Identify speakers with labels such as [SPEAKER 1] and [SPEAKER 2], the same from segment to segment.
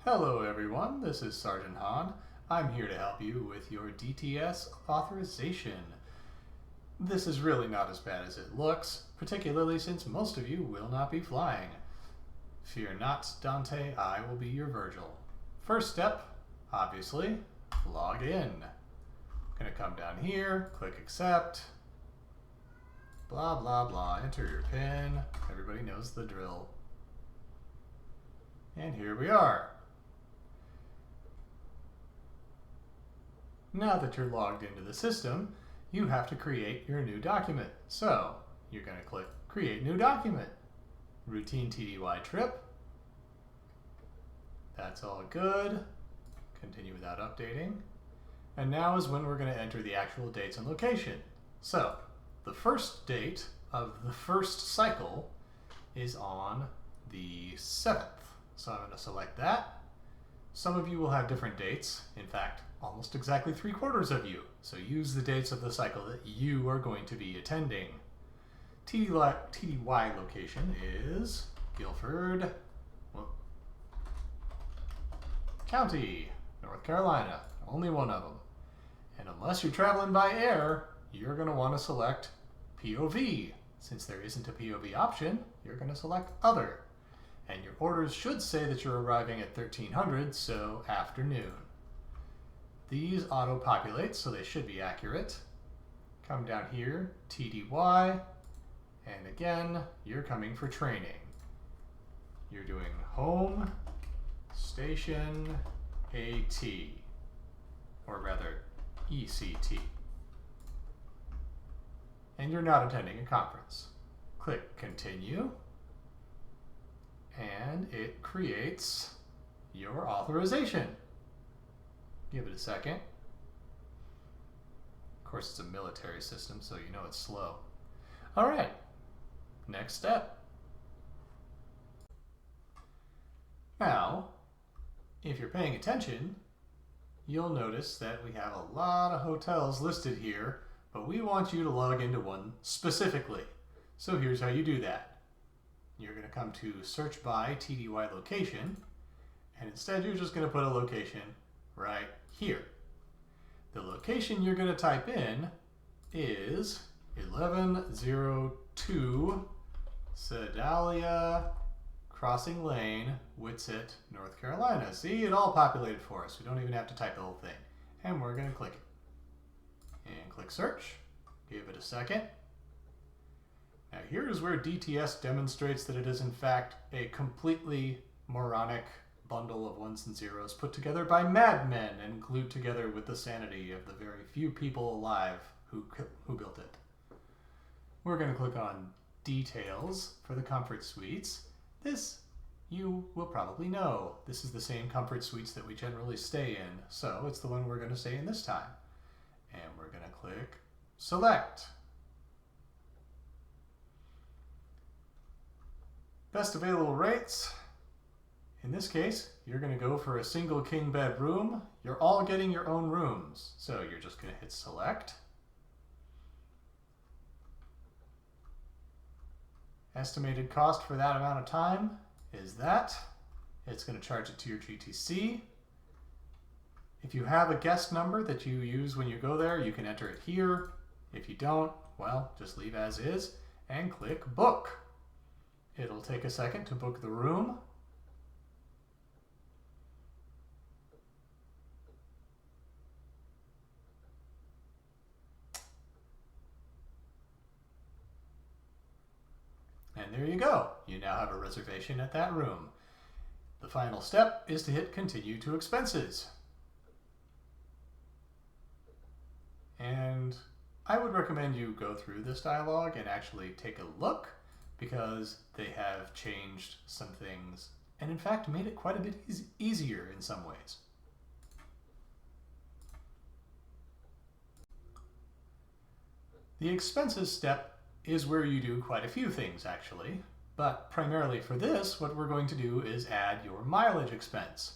[SPEAKER 1] Hello everyone, this is Sergeant Han. I'm here to help you with your DTS Authorization. This is really not as bad as it looks, particularly since most of you will not be flying. Fear not, Dante, I will be your Virgil. First step, obviously, log in. Gonna come down here, click accept, blah blah blah, enter your PIN, everybody knows the drill. And here we are. Now that you're logged into the system, you have to create your new document. So you're going to click Create New Document. Routine TDY trip. That's all good. Continue without updating. And now is when we're going to enter the actual dates and location. So the first date of the first cycle is on the 7th. So I'm going to select that. Some of you will have different dates. In fact, almost exactly 3/4 of you. So use the dates of the cycle that you are going to be attending. TDY location is Guilford County, North Carolina. Only one of them. And unless you're traveling by air, you're going to want to select POV. Since there isn't a POV option, you're going to select Other. And your orders should say that you're arriving at 1300, so afternoon. These auto-populate, so they should be accurate. Come down here, TDY, and again, you're coming for training. You're doing home, station, AT, or rather, ECT. And you're not attending a conference. Click Continue, and it creates your authorization. Give it a second. Of course, it's a military system, so you know it's slow. All right, next step. Now, if you're paying attention, you'll notice that we have a lot of hotels listed here, but we want you to log into one specifically. So here's how you do that. You're going to come to Search by TDY Location, and instead you're just going to put a location right here. The location you're going to type in is 1102 Sedalia Crossing Lane, Whitsett, North Carolina. See, it all populated for us. We don't even have to type the whole thing. And we're going to click it. And click Search. Give it a second. Now here's where DTS demonstrates that it is in fact a completely moronic bundle of ones and zeros put together by madmen and glued together with the sanity of the very few people alive who built it. We're going to click on Details for the Comfort Suites. This you will probably know. This is the same Comfort Suites that we generally stay in, so it's the one we're going to stay in this time. And we're going to click Select. Best available rates. In this case, you're going to go for a single king bed room. You're all getting your own rooms. So you're just going to hit select. Estimated cost for that amount of time is that. It's going to charge it to your GTC. If you have a guest number that you use when you go there, you can enter it here. If you don't, well, just leave as is and click book. It'll take a second to book the room. And there you go. You now have a reservation at that room. The final step is to hit Continue to Expenses. And I would recommend you go through this dialog and actually take a look, because they have changed some things and in fact made it quite a bit easier in some ways. The expenses step is where you do quite a few things actually, but primarily for this, what we're going to do is add your mileage expense.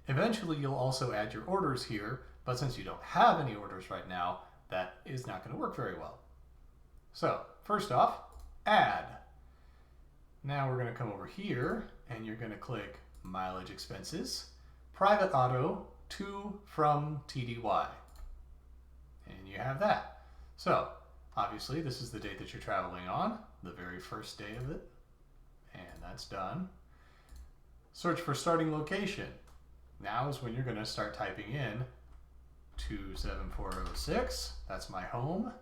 [SPEAKER 1] Eventually you'll also add your orders here, but since you don't have any orders right now, that is not going to work very well. So first off, add. Now we're going to come over here and you're going to click mileage expenses. private auto to from TDY. And you have that. So obviously this is the date that you're traveling on, the very first day of it, and that's done. Search for starting location. Now is when you're going to start typing in 27406, that's my home,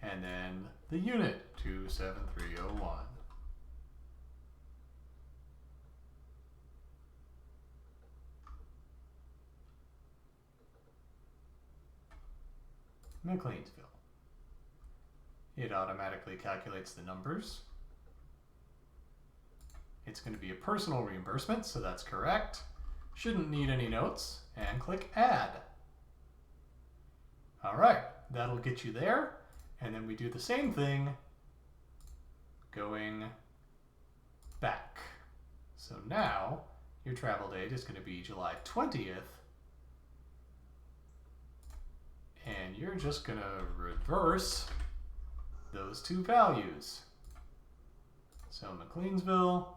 [SPEAKER 1] and then the unit 27301. McLeansville. It automatically calculates the numbers. It's going to be a personal reimbursement, so that's correct. Shouldn't need any notes, and click Add. All right, that'll get you there, and then we do the same thing going back. So now your travel date is going to be July 20th, and you're just going to reverse those two values. So McLeansville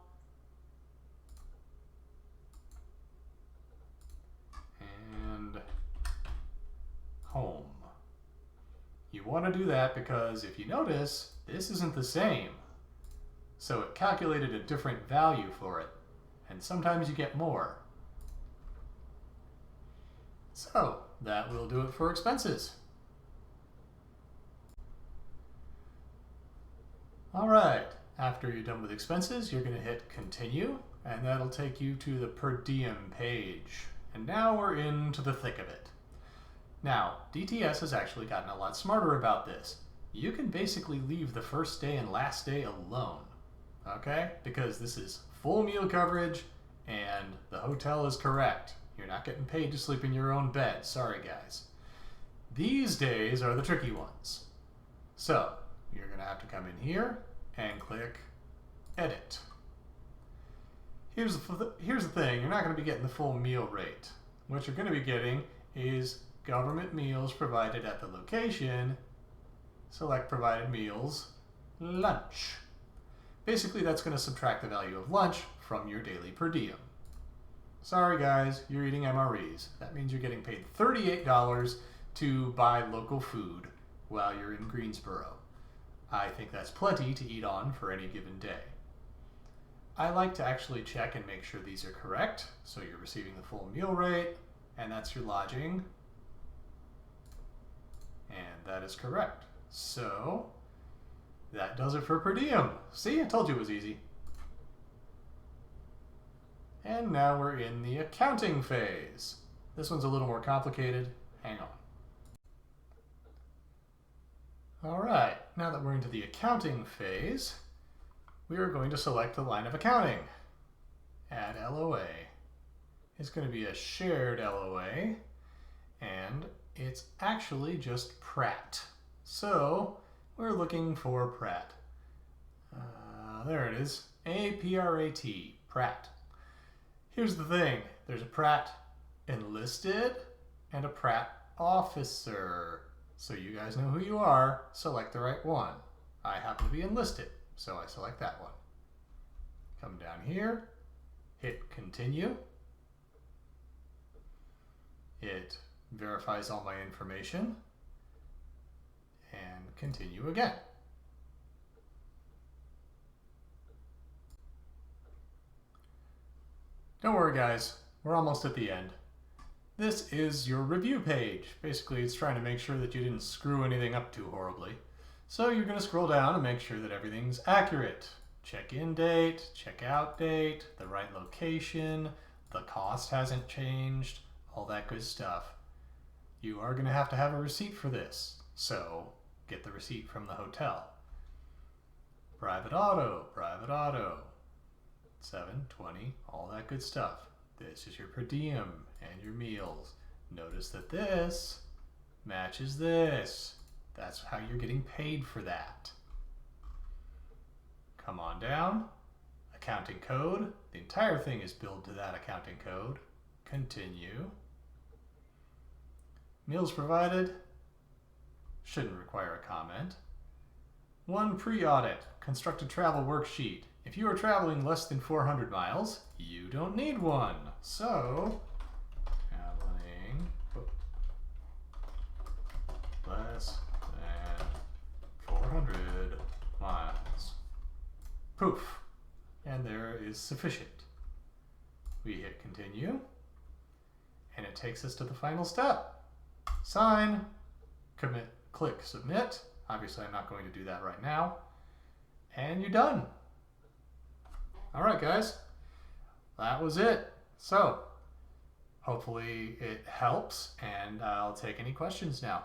[SPEAKER 1] and home. You want to do that because if you notice, this isn't the same. So it calculated a different value for it, and sometimes you get more. So that will do it for expenses. All right, after you're done with expenses, you're going to hit continue, and that'll take you to the per diem page. And now we're into the thick of it. Now, DTS has actually gotten a lot smarter about this. You can basically leave the first day and last day alone, okay? Because this is full meal coverage and the hotel is correct. You're not getting paid to sleep in your own bed. Sorry, guys. These days are the tricky ones. So you're going to have to come in here and click Edit. Here's the thing. You're not going to be getting the full meal rate. What you're going to be getting is government meals provided at the location. Select provided meals, lunch. Basically, that's going to subtract the value of lunch from your daily per diem. Sorry guys, you're eating MREs. That means you're getting paid $38 to buy local food while you're in Greensboro. I think that's plenty to eat on for any given day. I like to actually check and make sure these are correct. So you're receiving the full meal rate, and that's your lodging. And that is correct. So that does it for per diem. See, I told you it was easy. And now we're in the accounting phase. This one's a little more complicated. Hang on. All right, now that we're into the accounting phase, we are going to select the line of accounting. Add LOA. It's going to be a shared LOA, and it's actually just Pratt. So we're looking for Pratt. There it is, A-P-R-A-T, Pratt. Here's the thing, there's a Pratt enlisted and a Pratt officer. So you guys know who you are, select the right one. I happen to be enlisted, so I select that one. Come down here, hit continue. It verifies all my information, and continue again. Don't worry guys, we're almost at the end. This is your review page. Basically, it's trying to make sure that you didn't screw anything up too horribly. So you're going to scroll down and make sure that everything's accurate. Check-in date, check-out date, the right location, the cost hasn't changed, all that good stuff. You are going to have a receipt for this, so get the receipt from the hotel. Private auto, 720, all that good stuff. This is your per diem and your meals. Notice that this matches this. That's how you're getting paid for that. Come on down. Accounting code. The entire thing is billed to that accounting code. Continue. Meals provided. Shouldn't require a comment. One pre-audit. Construct a travel worksheet. If you are traveling less than 400 miles, you don't need one. So, traveling less than 400 miles. Poof. And there is sufficient. We hit continue, and it takes us to the final step. Sign, commit, click submit. Obviously, I'm not going to do that right now. And you're done. All right, guys, that was it. So hopefully it helps, and I'll take any questions now.